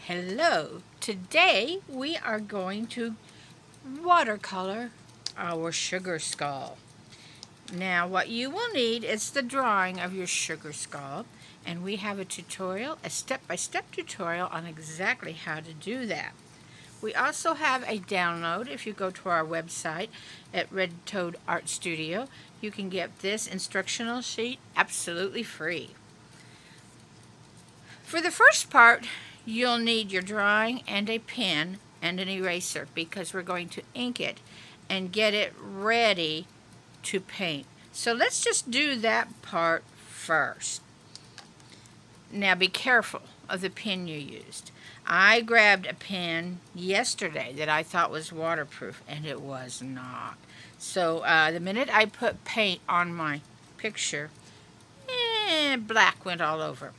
Hello, today we are going to watercolor our sugar skull. Now what you will need is the drawing of your sugar skull, and we have a tutorial, a step-by-step tutorial on exactly how to do that. We also have a download. If you go to our website at Red Toad Art Studio, you can get this instructional sheet absolutely free. For the first part, you'll need your drawing and a pen and an eraser because we're going to ink it and get it ready to paint. So let's just do that part first. Now be careful of the pen you used. I grabbed a pen yesterday that I thought was waterproof, and it was not. So the minute I put paint on my picture, black went all over.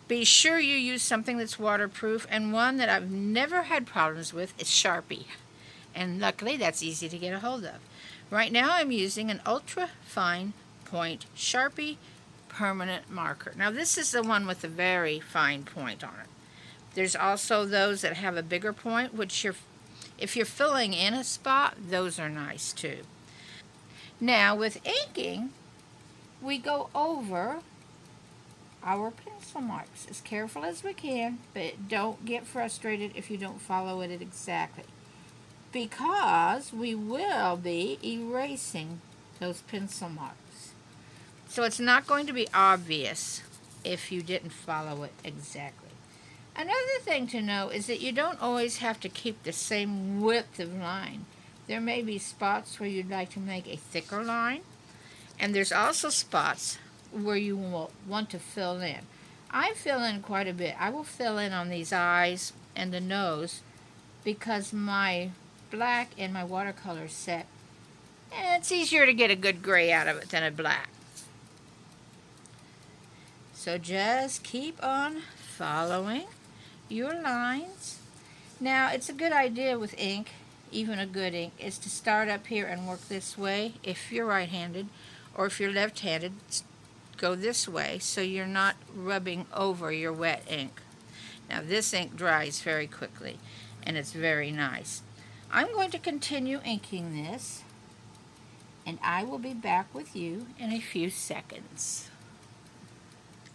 Be sure you use something that's waterproof, and one that I've never had problems with is Sharpie. And luckily, that's easy to get a hold of. Right now, I'm using an ultra fine point Sharpie permanent marker. Now, this is the one with a very fine point on it. There's also those that have a bigger point, which if you're filling in a spot, those are nice too. Now, with inking, we go over our pencil marks as careful as we can, but don't get frustrated if you don't follow it exactly, because we will be erasing those pencil marks. So it's not going to be obvious if you didn't follow it exactly. Another thing to know is that you don't always have to keep the same width of line. There may be spots where you'd like to make a thicker line, and there's also spots where you will want to fill in. I fill in quite a bit. I will fill in on these eyes and the nose because my black and my watercolor set, it's easier to get a good gray out of it than a black. So just keep on following your lines. Now, it's a good idea with ink, even a good ink, is to start up here and work this way if you're right-handed, or if you're left-handed, go this way so you're not rubbing over your wet ink. Now this ink dries very quickly and it's very nice. I'm going to continue inking this, and I will be back with you in a few seconds.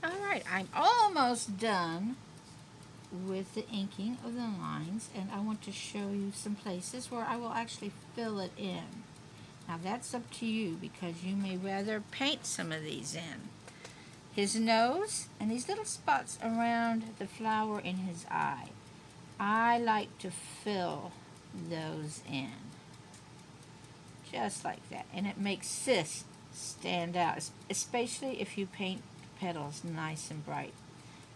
Alright, I'm almost done with the inking of the lines, and I want to show you some places where I will actually fill it in. Now that's up to you because you may rather paint some of these in. His nose and these little spots around the flower in his eye, I like to fill those in. Just like that. And it makes this stand out, especially if you paint petals nice and bright.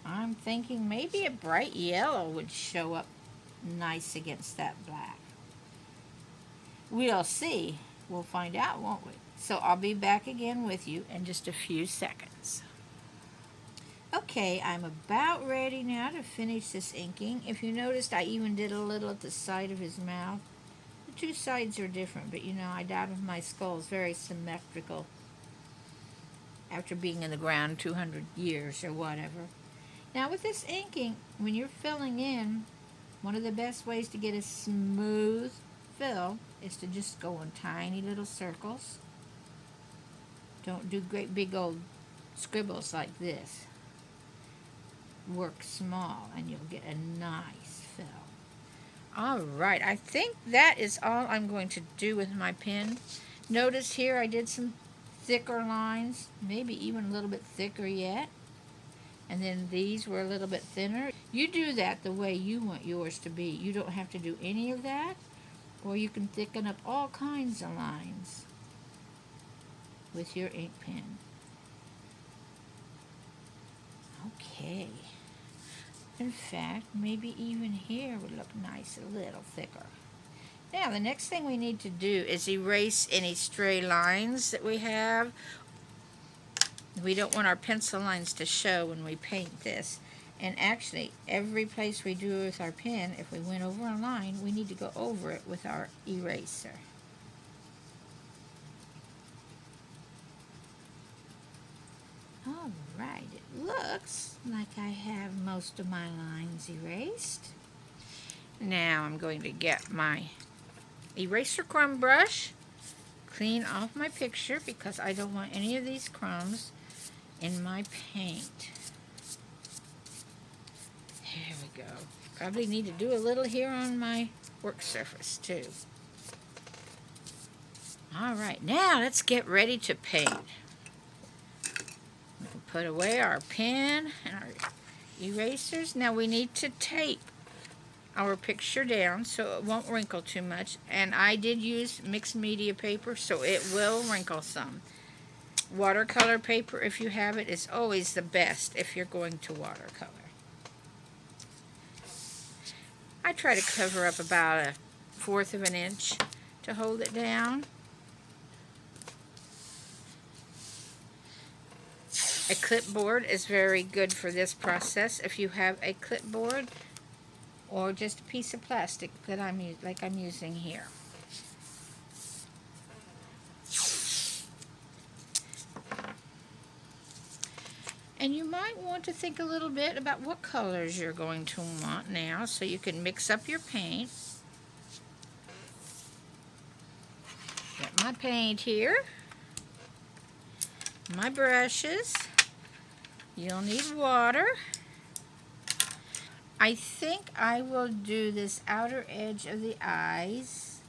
I'm thinking maybe a bright yellow would show up nice against that black. We'll see. We'll find out, won't we? So I'll be back again with you in just a few seconds. Okay, I'm about ready now to finish this inking. If you noticed, I even did a little at the side of his mouth. The two sides are different, but you know, I doubt if my skull is very symmetrical after being in the ground 200 years or whatever. Now with this inking, when you're filling in, one of the best ways to get a smooth fill is to just go in tiny little circles. Don't do great big old scribbles like this. Work small and you'll get a nice fill. Alright, I think that is all I'm going to do with my pen. Notice here I did some thicker lines, maybe even a little bit thicker yet. And then these were a little bit thinner. You do that the way you want yours to be. You don't have to do any of that, or you can thicken up all kinds of lines with your ink pen. Okay. In fact, maybe even here would look nice, a little thicker. Now, the next thing we need to do is erase any stray lines that we have. We don't want our pencil lines to show when we paint this. And actually, every place we do with our pen, if we went over a line, we need to go over it with our eraser. Alright, it looks looks like I have most of my lines erased. Now I'm going to get my eraser crumb brush, clean off my picture because I don't want any of these crumbs in my paint. There we go. Probably need to do a little here on my work surface too. Alright, now let's get ready to paint. We can put away our pen and our erasers. Now we need to tape our picture down so it won't wrinkle too much. And I did use mixed media paper, so it will wrinkle some. Watercolor paper, if you have it, is always the best if you're going to watercolor. I try to cover up about 1/4 of an inch to hold it down. A clipboard is very good for this process if you have a clipboard or just a piece of plastic that I'm using here. And you might want to think a little bit about what colors you're going to want now so you can mix up your paint. Got my paint here, my brushes. You'll need water. I think I will do this outer edge of the eyes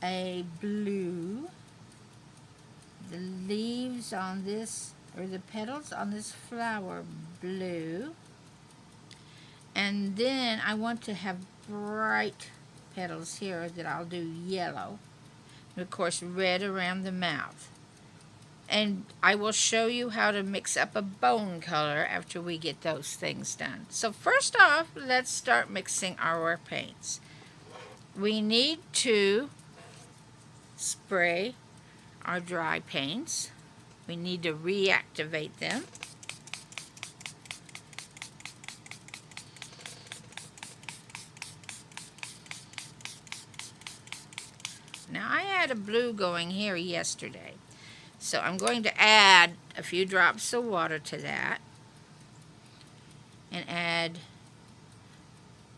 a blue. The leaves on this, or the petals on this flower, blue. And then I want to have bright petals here that I'll do yellow. And of course red around the mouth. And I will show you how to mix up a bone color after we get those things done. So first off, let's start mixing our paints. We need to spray our dry paints. We need to reactivate them. Now I had a blue going here yesterday. So I'm going to add a few drops of water to that and add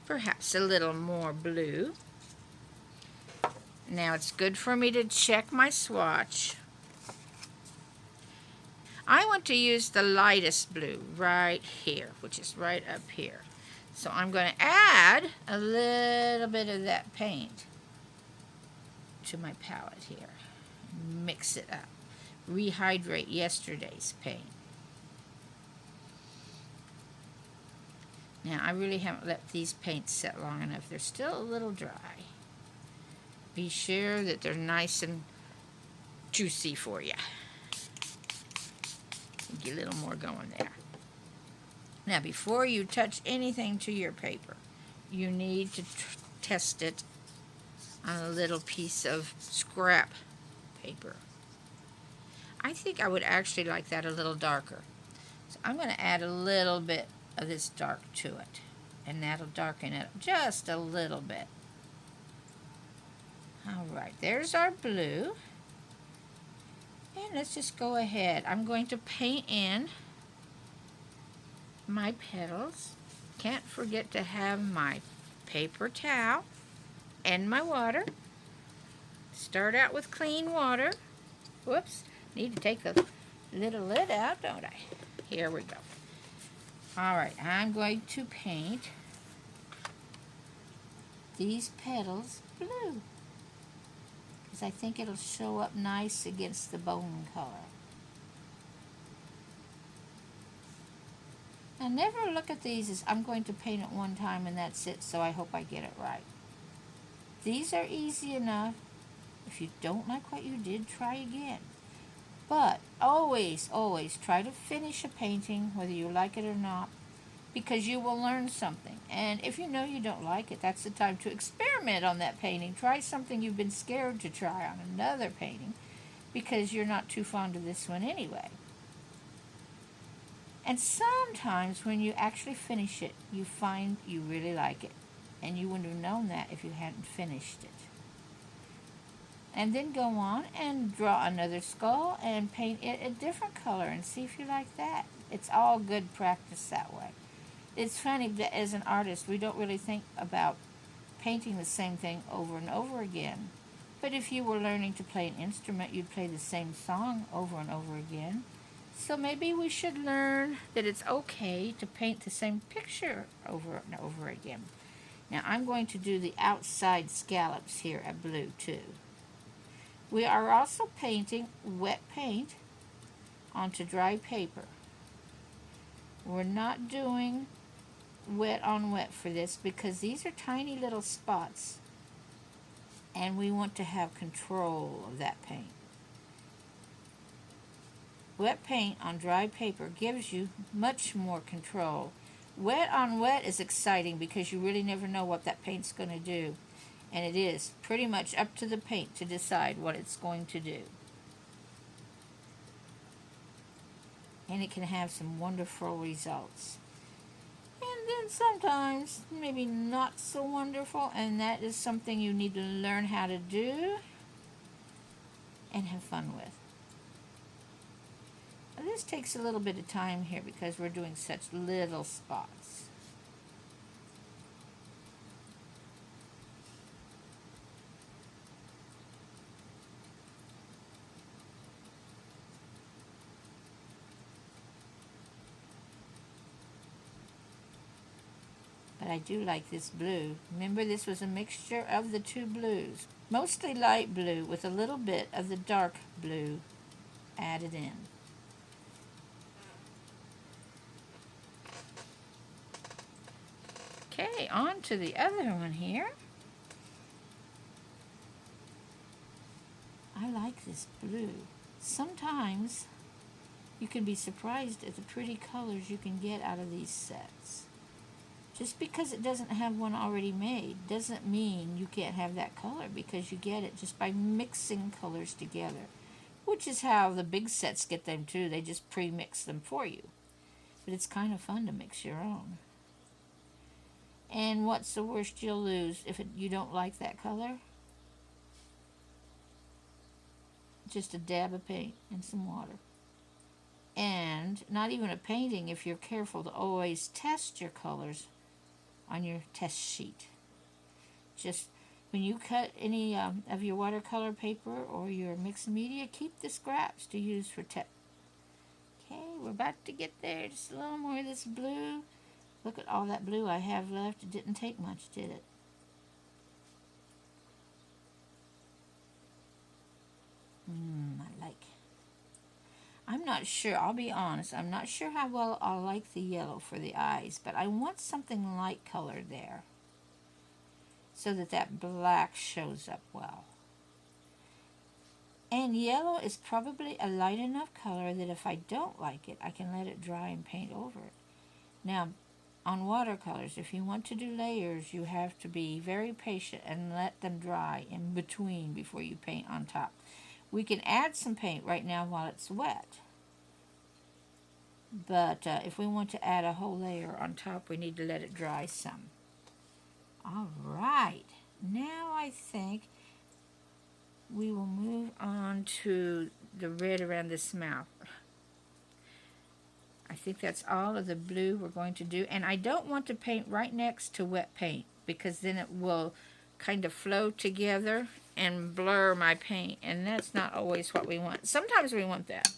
perhaps a little more blue. Now it's good for me to check my swatch. I want to use the lightest blue right here, which is right up here. So I'm going to add a little bit of that paint to my palette here. Mix it up. Rehydrate yesterday's paint. Now I really haven't let these paints set long enough. They're still a little dry. Be sure that they're nice and juicy for you. Get a little more going there. Now before you touch anything to your paper, you need to test it on a little piece of scrap paper. I think I would actually like that a little darker. So I'm going to add a little bit of this dark to it. And that'll darken it just a little bit. Alright, there's our blue. And let's just go ahead. I'm going to paint in my petals. Can't forget to have my paper towel and my water. Start out with clean water. Whoops. Need to take the little lid out, don't I? Here we go. Alright, I'm going to paint these petals blue, because I think it'll show up nice against the bone color. Now never look at these as I'm going to paint it one time and that's it, so I hope I get it right. These are easy enough. If you don't like what you did, try again. But always, always try to finish a painting, whether you like it or not, because you will learn something. And if you know you don't like it, that's the time to experiment on that painting. Try something you've been scared to try on another painting, because you're not too fond of this one anyway. And sometimes when you actually finish it, you find you really like it. And you wouldn't have known that if you hadn't finished it. And then go on and draw another skull and paint it a different color and see if you like that. It's all good practice that way. It's funny that as an artist, we don't really think about painting the same thing over and over again. But if you were learning to play an instrument, you'd play the same song over and over again. So maybe we should learn that it's okay to paint the same picture over and over again. Now I'm going to do the outside scallops here at blue too. We are also painting wet paint onto dry paper. We're not doing wet on wet for this because these are tiny little spots and we want to have control of that paint. Wet paint on dry paper gives you much more control. Wet on wet is exciting because you really never know what that paint's going to do. And it is pretty much up to the paint to decide what it's going to do. And it can have some wonderful results. And then sometimes maybe not so wonderful, and that is something you need to learn how to do and have fun with. Now, this takes a little bit of time here because we're doing such little spots. But I do like this blue. Remember, this was a mixture of the two blues. Mostly light blue with a little bit of the dark blue added in. Okay, on to the other one here. I like this blue. Sometimes you can be surprised at the pretty colors you can get out of these sets. Just because it doesn't have one already made doesn't mean you can't have that color, because you get it just by mixing colors together, which is how the big sets get them too. They just pre-mix them for you. But it's kind of fun to mix your own. And what's the worst you'll lose if you don't like that color? Just a dab of paint and some water. And not even a painting if you're careful to always test your colors on your test sheet. Just when you cut any of your watercolor paper or your mixed media, keep the scraps to use for test. Okay, we're about to get there. Just a little more of this blue. Look at all that blue I have left. It didn't take much, did it? I like. I'm not sure, I'll be honest, I'm not sure how well I'll like the yellow for the eyes, but I want something light colored there so that that black shows up well. And yellow is probably a light enough color that if I don't like it, I can let it dry and paint over it. Now, on watercolors, if you want to do layers, you have to be very patient and let them dry in between before you paint on top. We can add some paint right now while it's wet. But if we want to add a whole layer on top, we need to let it dry some. All right. Now I think we will move on to the red around this mouth. I think that's all of the blue we're going to do. And I don't want to paint right next to wet paint, because then it will kind of flow together and blur my paint, and that's not always what we want. Sometimes we want that,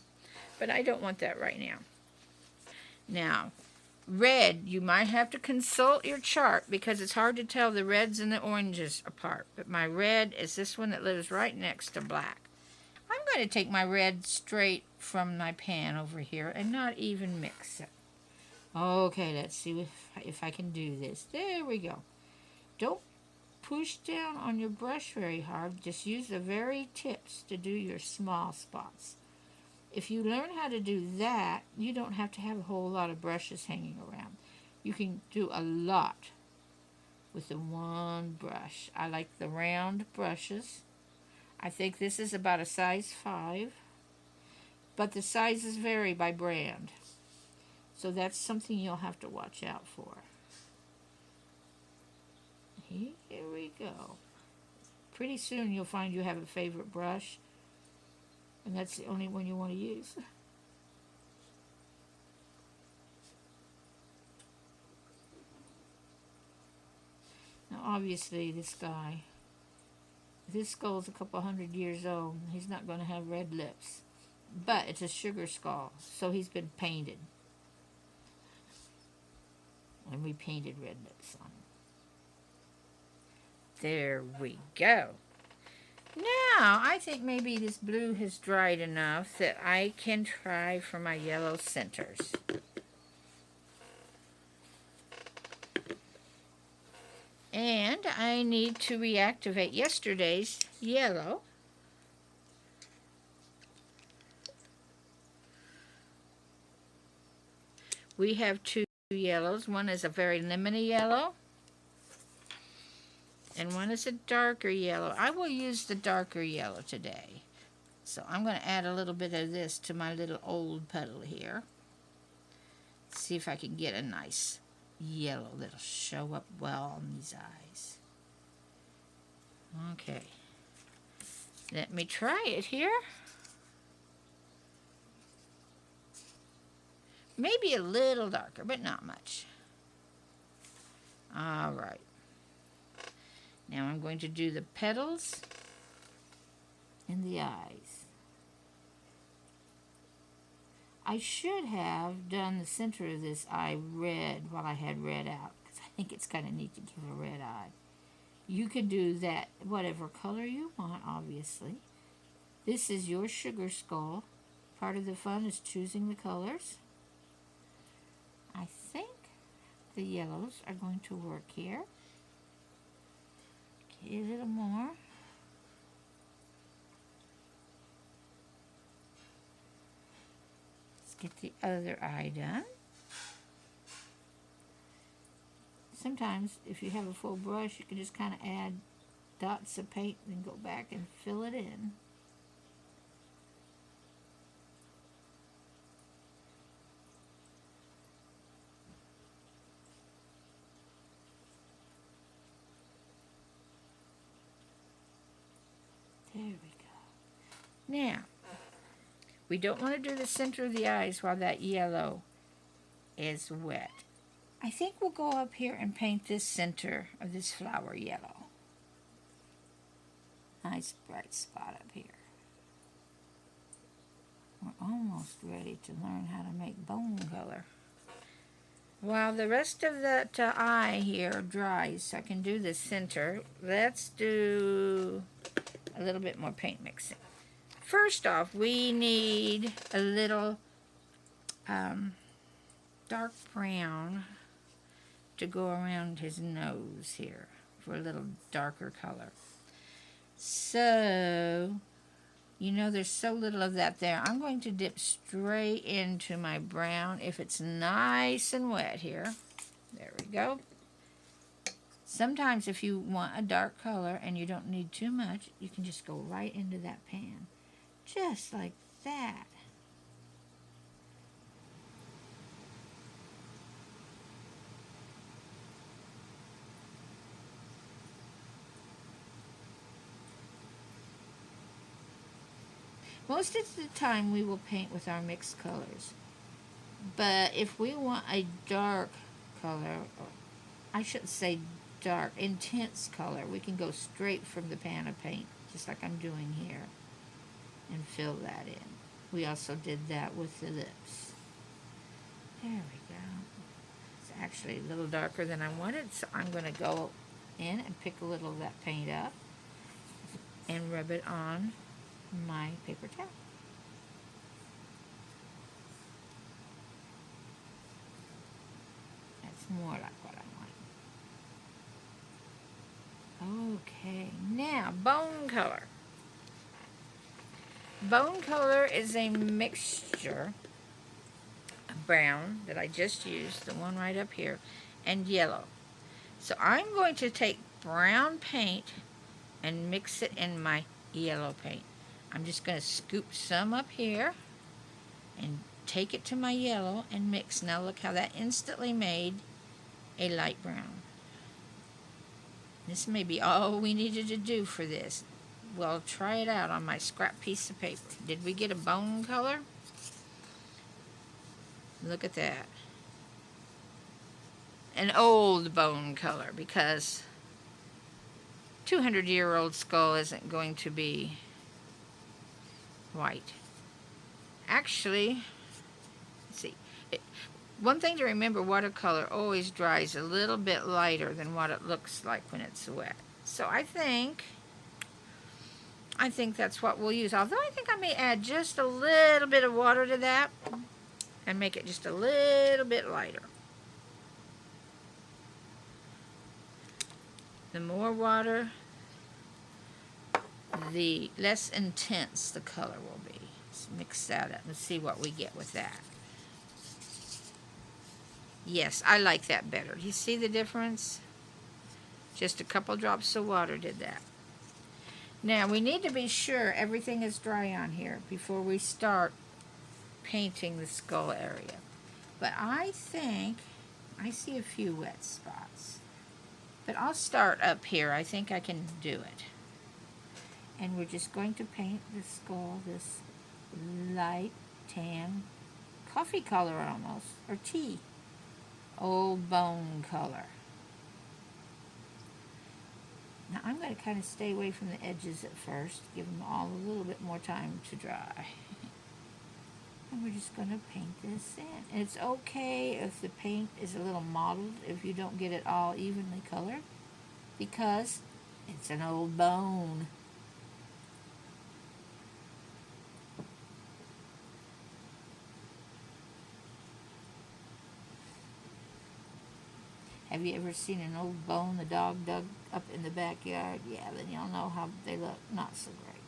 but I don't want that right now. Now, red, you might have to consult your chart because it's hard to tell the reds and the oranges apart. But my red is this one that lives right next to black. I'm going to take my red straight from my pan over here and not even mix it. Okay, let's see if I can do this. There we go. Don't push down on your brush very hard. Just use the very tips to do your small spots. If you learn how to do that, you don't have to have a whole lot of brushes hanging around. You can do a lot with the one brush. I like the round brushes. I think this is about a size 5, but the sizes vary by brand. So that's something you'll have to watch out for. Here we go. Pretty soon you'll find you have a favorite brush, and that's the only one you want to use. obviously this guy, this skull's a couple hundred years old. He's not going to have red lips. But it's a sugar skull, so he's been painted. And we painted red lips on him. There we go. Now, I think maybe this blue has dried enough that I can try for my yellow centers. And I need to reactivate yesterday's yellow. We have two yellows. One is a very lemony yellow, and one is a darker yellow. I will use the darker yellow today. So I'm going to add a little bit of this to my little old puddle here. See if I can get a nice yellow that'll show up well on these eyes. Okay. Let me try it here. Maybe a little darker, but not much. All right. Now I'm going to do the petals and the eyes. I should have done the center of this eye red while I had red out, because I think it's kind of neat to give a red eye. You can do that whatever color you want, obviously. This is your sugar skull. Part of the fun is choosing the colors. I think the yellows are going to work here. Okay, a little more. Let's get the other eye done. Sometimes, if you have a full brush, you can just kind of add dots of paint and go back and fill it in. There we go. Now, we don't want to do the center of the eyes while that yellow is wet. I think we'll go up here and paint this center of this flower yellow. Nice bright spot up here. We're almost ready to learn how to make bone color. While the rest of that eye here dries, so I can do the center, let's do a little bit more paint mixing. First off, we need a little dark brown to go around his nose here for a little darker color. So, you know there's so little of that there. I'm going to dip straight into my brown if it's nice and wet here. There we go. Sometimes if you want a dark color and you don't need too much, you can just go right into that pan. Just like that. Most of the time we will paint with our mixed colors. But if we want a dark color, I shouldn't say dark, intense color, we can go straight from the pan of paint, just like I'm doing here, and fill that in. We also did that with the lips. There we go. It's actually a little darker than I wanted, so I'm going to go in and pick a little of that paint up and rub it on my paper towel. That's more like what I want. Okay, now bone color. Bone color is a mixture of brown that I just used, the one right up here, and yellow. So I'm going to take brown paint and mix it in my yellow paint. I'm just going to scoop some up here and take it to my yellow and mix. Now look how that instantly made a light brown. This may be all we needed to do for this. Well, try it out on my scrap piece of paper. Did we get a bone color? Look at that. An old bone color, because 200-year-old skull isn't going to be white. Actually, let's see. One thing to remember, watercolor always dries a little bit lighter than what it looks like when it's wet. So I think that's what we'll use. Although I think I may add just a little bit of water to that and make it just a little bit lighter. The more water, the less intense the color will be. Let's mix that up and see what we get with that. Yes, I like that better. Do you see the difference? Just a couple drops of water did that. Now, we need to be sure everything is dry on here before we start painting the skull area. But I think I see a few wet spots. But I'll start up here. I think I can do it. And we're just going to paint the skull this light tan, coffee color almost, or tea, old bone color. Now I'm going to kind of stay away from the edges at first, give them all a little bit more time to dry. And we're just going to paint this in. And it's okay if the paint is a little mottled, if you don't get it all evenly colored, because it's an old bone. Have you ever seen an old bone the dog dug up in the backyard? Yeah, then you'll know how they look not so great.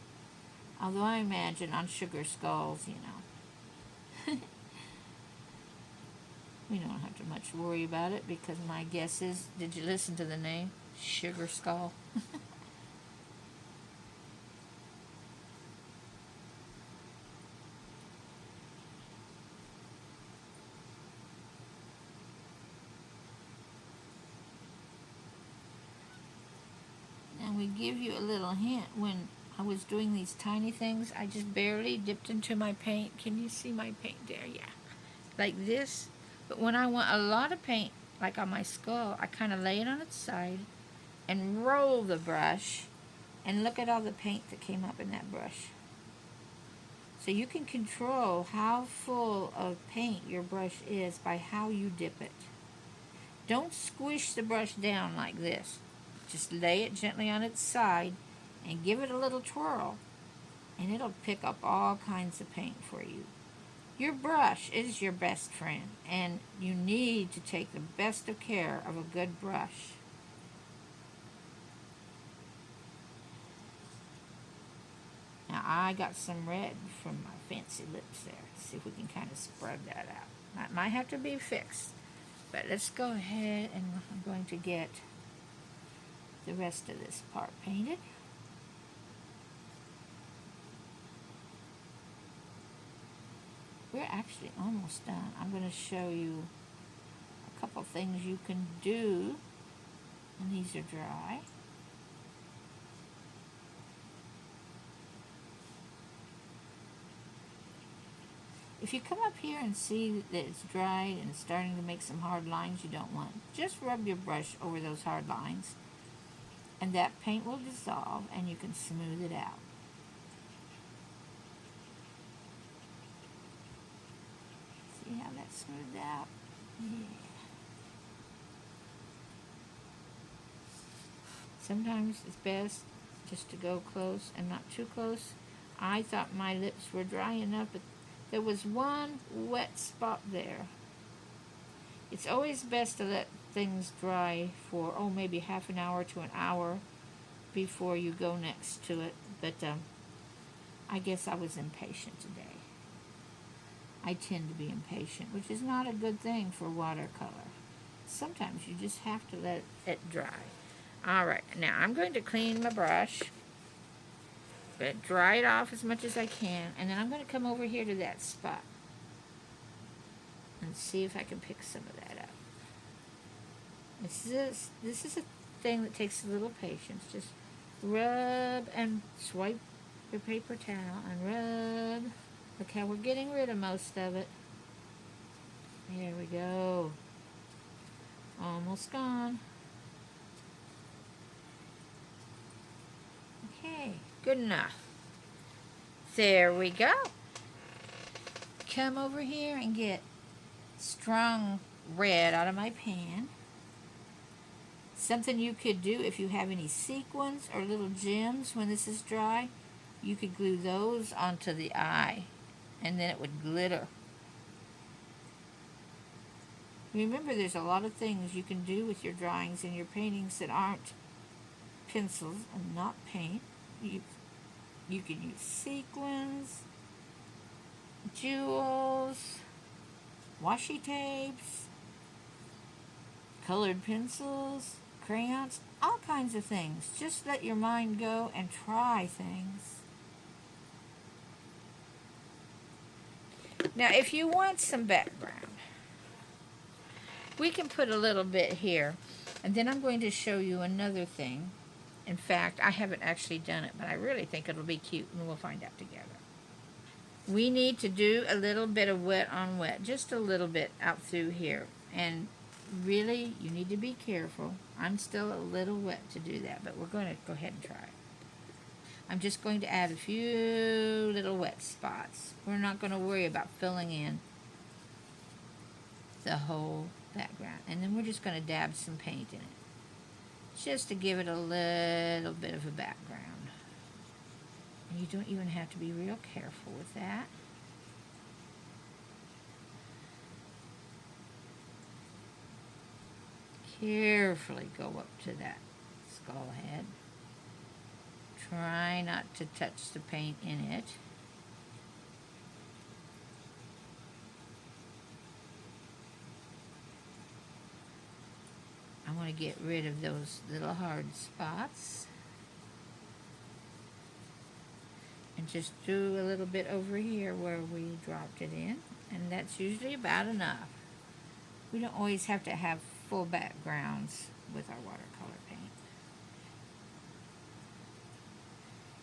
Although I imagine on sugar skulls, you know, we don't have to much worry about it, because my guess is, did you listen to the name? Sugar skull. And we give you a little hint. When I was doing these tiny things, I just barely dipped into my paint. Can you see my paint there? Yeah. Like this. But when I want a lot of paint, like on my skull, I kind of lay it on its side and roll the brush, and look at all the paint that came up in that brush. So you can control how full of paint your brush is by how you dip it. Don't squish the brush down like this. Just lay it gently on its side and give it a little twirl, and it'll pick up all kinds of paint for you. Your brush is your best friend, and you need to take the best of care of a good brush. Now I got some red from my fancy lips there. Let's see if we can kind of spread that out. That might have to be fixed, but let's go ahead, and I'm going to get the rest of this part painted. We're actually almost done. I'm going to show you a couple things you can do, and these are dry. If you come up here and see that it's dried and it's starting to make some hard lines you don't want, just rub your brush over those hard lines, and that paint will dissolve and you can smooth it out. See how that's smoothed out? Yeah. Sometimes it's best just to go close and not too close. I thought my lips were dry enough, but there was one wet spot there. It's always best to let things dry for, maybe half an hour to an hour before you go next to it. But I guess I was impatient today. I tend to be impatient, which is not a good thing for watercolor. Sometimes you just have to let it dry. Alright, now I'm going to clean my brush. But dry it off as much as I can, and then I'm going to come over here to that spot and see if I can pick some of that up. This is a thing that takes a little patience. Just rub and swipe your paper towel and rub. Look how we're getting rid of most of it. There we go. Almost gone. Okay, good enough. There we go. Come over here and get strong red out of my pan. Something you could do if you have any sequins or little gems when this is dry, you could glue those onto the eye and then it would glitter. Remember, there's a lot of things you can do with your drawings and your paintings that aren't pencils and not paint. You can use sequins, jewels, washi tapes, colored pencils, crayons, all kinds of things. Just let your mind go and try things. Now, if you want some background, we can put a little bit here, and then I'm going to show you another thing. In fact, I haven't actually done it, but I really think it'll be cute, and we'll find out together. We need to do a little bit of wet on wet, just a little bit out through here, and really, you need to be careful. I'm still a little wet to do that, but we're going to go ahead and try it. I'm just going to add a few little wet spots. We're not going to worry about filling in the whole background. And then we're just going to dab some paint in it, just to give it a little bit of a background. And you don't even have to be real careful with that. Carefully go up to that skull head. Try not to touch the paint in it. I want to get rid of those little hard spots. And just do a little bit over here where we dropped it in. And that's usually about enough. We don't always have to have full backgrounds with our watercolor paint.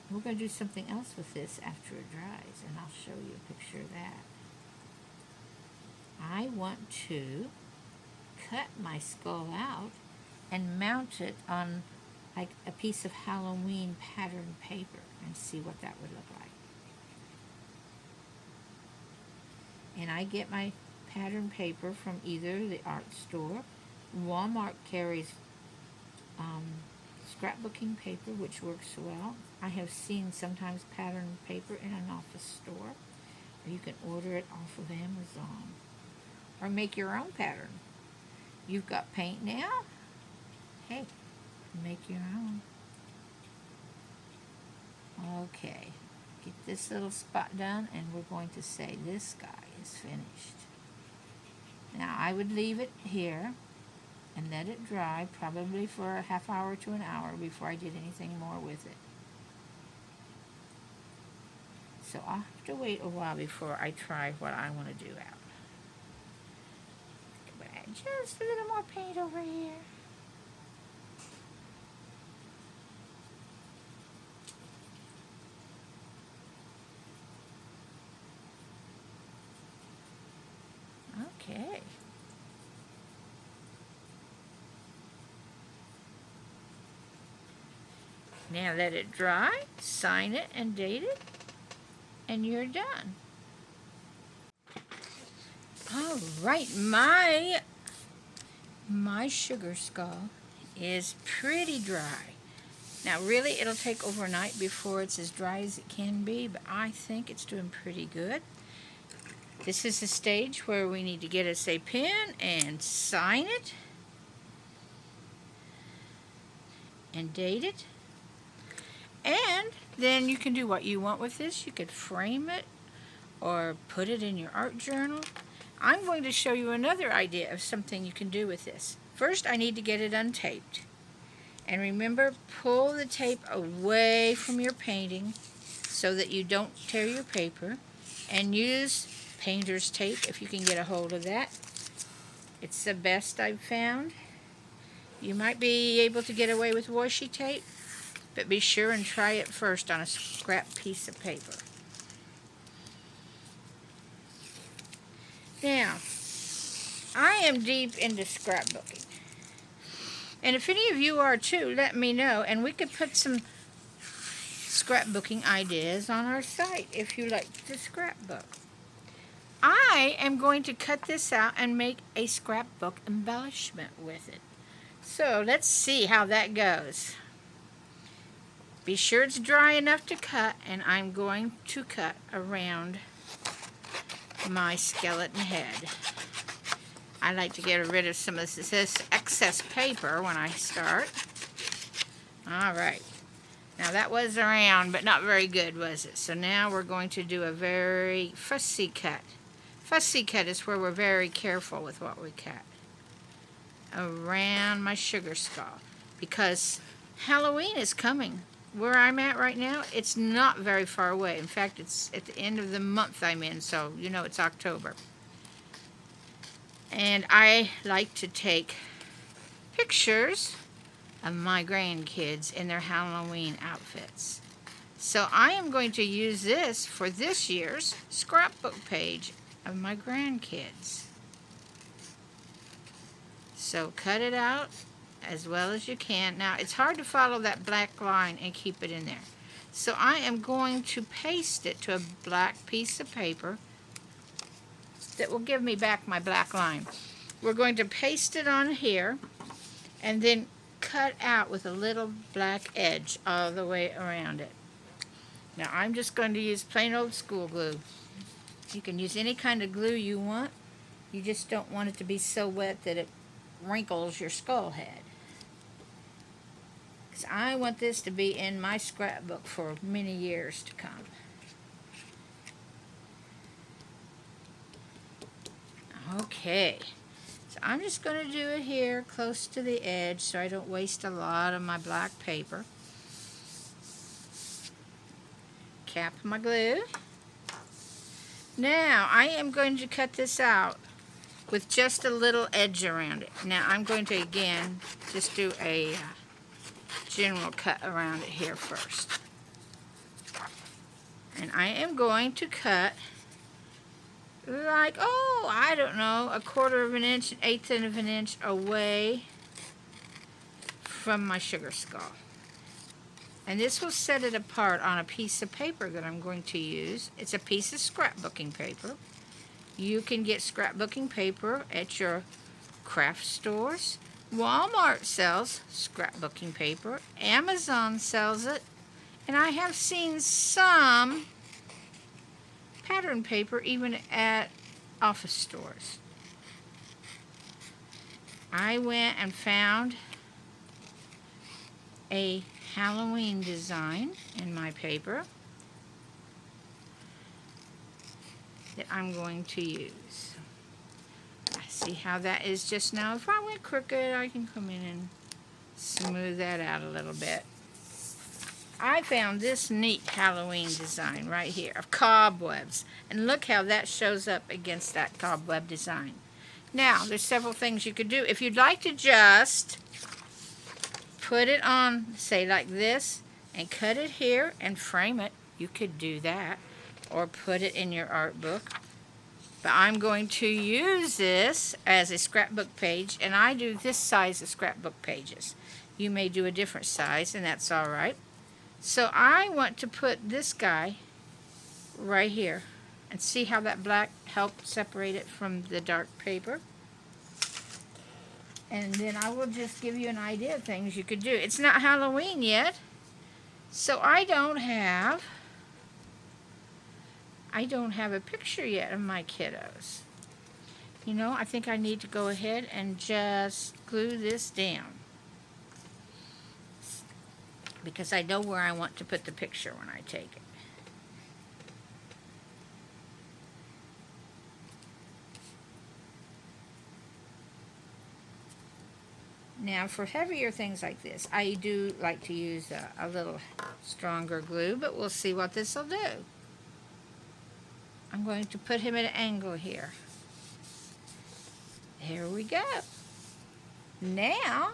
We're going to do something else with this after it dries, and I'll show you a picture of that. I want to cut my skull out and mount it on like a piece of Halloween pattern paper and see what that would look like. And I get my pattern paper from either the art store. Walmart carries scrapbooking paper, which works well. I have seen sometimes pattern paper in an office store, or you can order it off of Amazon, or make your own pattern. You've got paint now? Hey, make your own. Okay, get this little spot done, and we're going to say this guy is finished. Now I would leave it here and let it dry, probably for a half hour to an hour before I did anything more with it. So I'll have to wait a while before I try what I want to do out. But add just a little more paint over here. Okay. Now let it dry, sign it and date it, and you're done. All right, my sugar skull is pretty dry. Now really it'll take overnight before it's as dry as it can be, but I think it's doing pretty good. This is the stage where we need to get us a pen and sign it and date it. And then you can do what you want with this. You could frame it or put it in your art journal. I'm going to show you another idea of something you can do with this. First, I need to get it untaped. And remember, pull the tape away from your painting so that you don't tear your paper. And use painter's tape if you can get a hold of that. It's the best I've found. You might be able to get away with washi tape, but be sure and try it first on a scrap piece of paper. Now, I am deep into scrapbooking. And if any of you are too, let me know, and we could put some scrapbooking ideas on our site if you like to scrapbook. I am going to cut this out and make a scrapbook embellishment with it. So let's see how that goes. Be sure it's dry enough to cut, and I'm going to cut around my skeleton head. I like to get rid of some of this excess paper when I start. Alright, now that was around, but not very good, was it? So now we're going to do a very fussy cut. Fussy cut is where we're very careful with what we cut. Around my sugar skull, because Halloween is coming. Where I'm at right now, it's not very far away. In fact, it's at the end of the month I'm in, so you know it's October. And I like to take pictures of my grandkids in their Halloween outfits. So I am going to use this for this year's scrapbook page of my grandkids. So cut it out as well as you can. Now it's hard to follow that black line and keep it in there. So I am going to paste it to a black piece of paper that will give me back my black line. We're going to paste it on here and then cut out with a little black edge all the way around it. Now I'm just going to use plain old school glue. You can use any kind of glue you want. You just don't want it to be so wet that it wrinkles your skull head. Because I want this to be in my scrapbook for many years to come. Okay, so I'm just going to do it here close to the edge so I don't waste a lot of my black paper. Cap my glue. Now I am going to cut this out with just a little edge around it. Now I'm going to again just do a general cut around it here first. And I am going to cut like, oh, I don't know, 1/4 of an inch, 1/8 of an inch away from my sugar skull. And this will set it apart on a piece of paper that I'm going to use. It's a piece of scrapbooking paper. You can get scrapbooking paper at your craft stores. Walmart sells scrapbooking paper. Amazon sells it. And I have seen some pattern paper even at office stores. I went and found a Halloween design in my paper that I'm going to use. I see how that is just now. If I went crooked, I can come in and smooth that out a little bit. I found this neat Halloween design right here of cobwebs, and look how that shows up against that cobweb design. Now, there's several things you could do. If you'd like to just put it on, say like this, and cut it here and frame it, you could do that, or put it in your art book. But I'm going to use this as a scrapbook page, and I do this size of scrapbook pages. You may do a different size, and that's all right. So I want to put this guy right here, and see how that black helped separate it from the dark paper. And then I will just give you an idea of things you could do. It's not Halloween yet, so I don't have a picture yet of my kiddos. You know, I think I need to go ahead and just glue this down, because I know where I want to put the picture when I take it. Now for heavier things like this, I do like to use a little stronger glue, but we'll see what this will do. I'm going to put him at an angle here. Here we go. Now,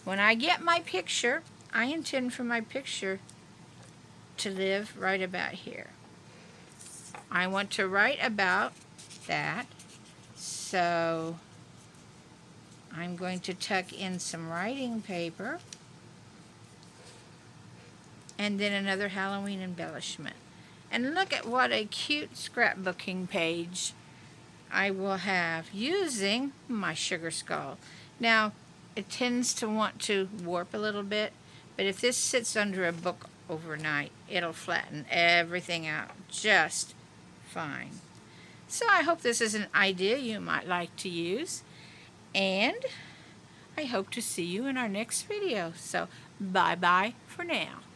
when I get my picture, I intend for my picture to live right about here. I want to write about that, so I'm going to tuck in some writing paper and then another Halloween embellishment. And look at what a cute scrapbooking page I will have using my sugar skull. Now, it tends to want to warp a little bit, but if this sits under a book overnight, it'll flatten everything out just fine. So I hope this is an idea you might like to use, and I hope to see you in our next video. So bye-bye for now.